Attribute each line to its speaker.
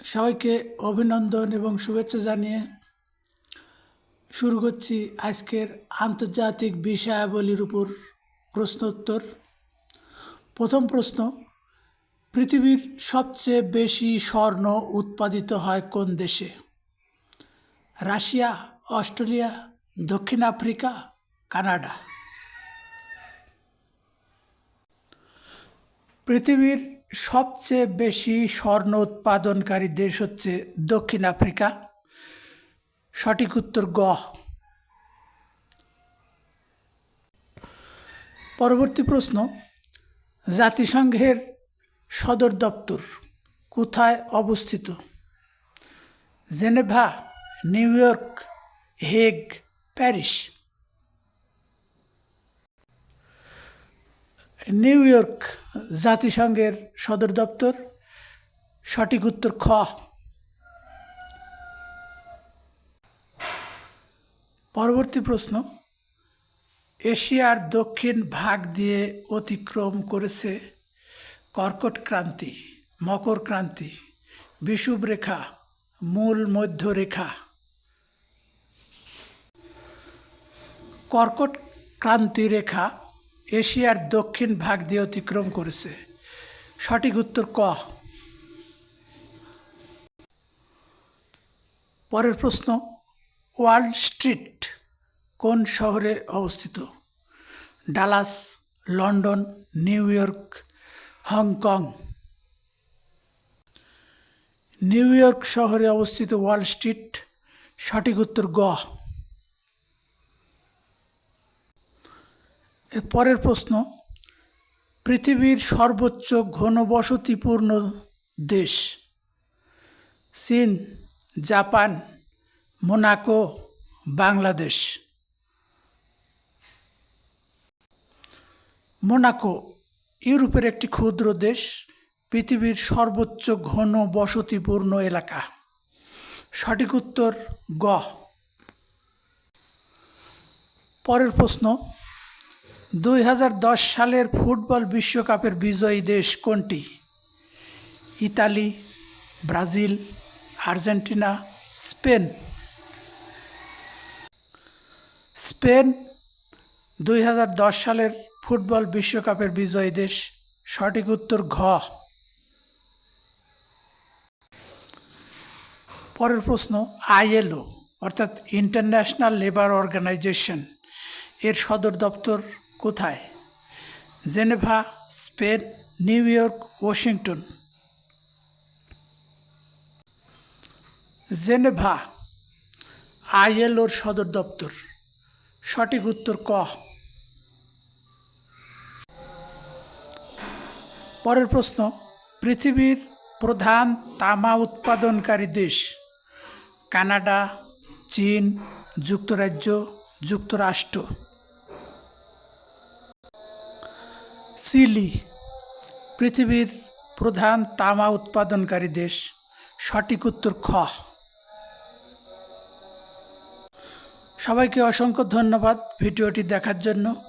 Speaker 1: সবাইকে অভিনন্দন এবং শুভেচ্ছা জানিয়ে শুরু করছি আজকের আন্তর্জাতিক বিষয়াবলীর উপর প্রশ্নোত্তর। প্রথম প্রশ্ন, পৃথিবীর সবচেয়ে বেশি স্বর্ণ উৎপাদিত হয় কোন দেশে? রাশিয়া, অস্ট্রেলিয়া, দক্ষিণ আফ্রিকা, কানাডা। পৃথিবীর সবচেয়ে বেশি স্বর্ণ উৎপাদনকারী দেশ হচ্ছে দক্ষিণ আফ্রিকা। সঠিক উত্তর গ। পরবর্তী প্রশ্ন, জাতিসংঘের সদর দপ্তর কোথায় অবস্থিত? Geneva, new York, Hague, Paris. New York জাতিসংঘের সদর দপ্তর। সঠিক উত্তর খ। পরবর্তী প্রশ্ন, এশিয়ার দক্ষিণ ভাগ দিয়ে অতিক্রম করেছে কর্কট ক্রান্তি, মকর ক্রান্তি, বিষুব রেখা, মূল মধ্যরেখা। কর্কট ক্রান্তি রেখা এশিয়ার দক্ষিণ ভাগ দিয়ে অতিক্রম করেছে। সঠিক উত্তর ক। পরের প্রশ্ন, ওয়াল স্ট্রিট কোন শহরে অবস্থিত? Dallas, London, new York, Hong Kong. New York শহরে অবস্থিত ওয়াল স্ট্রিট। সঠিক উত্তর গ। এর পরের প্রশ্ন, পৃথিবীর সর্বোচ্চ ঘনবসতিপূর্ণ দেশ? চীন, জাপান, মোনাকো, বাংলাদেশ। মোনাকো ইউরোপের একটি ক্ষুদ্র দেশ, পৃথিবীর সর্বোচ্চ ঘনবসতিপূর্ণ এলাকা। সঠিক উত্তর গ। পরের প্রশ্ন, 2010 সালের ফুটবল বিশ্বকাপের বিজয়ী দেশ কোনটি? Italy, Brazil, Argentina, Spain. Spain 2010 সালের ফুটবল বিশ্বকাপের বিজয়ী দেশ। সঠিক উত্তর ঘ। পরের প্রশ্ন, আইএলও অর্থাৎ ইন্টারন্যাশনাল লেবার অর্গানাইজেশন এর সদর দপ্তর কোথায়? Geneva, Spain, New York, Washington. Geneva আইএলওর সদর দপ্তর। সঠিক উত্তর ক। পরের প্রশ্ন, পৃথিবীর প্রধান তামা উৎপাদনকারী দেশ? কানাডা, চীন, যুক্তরাজ্য, যুক্তরাষ্ট্র। চিলি পৃথিবীর প্রধান তামা উৎপাদনকারী দেশ। সঠিক উত্তর খ। সবাইকে অসংখ্য ধন্যবাদ ভিডিওটি দেখার জন্য।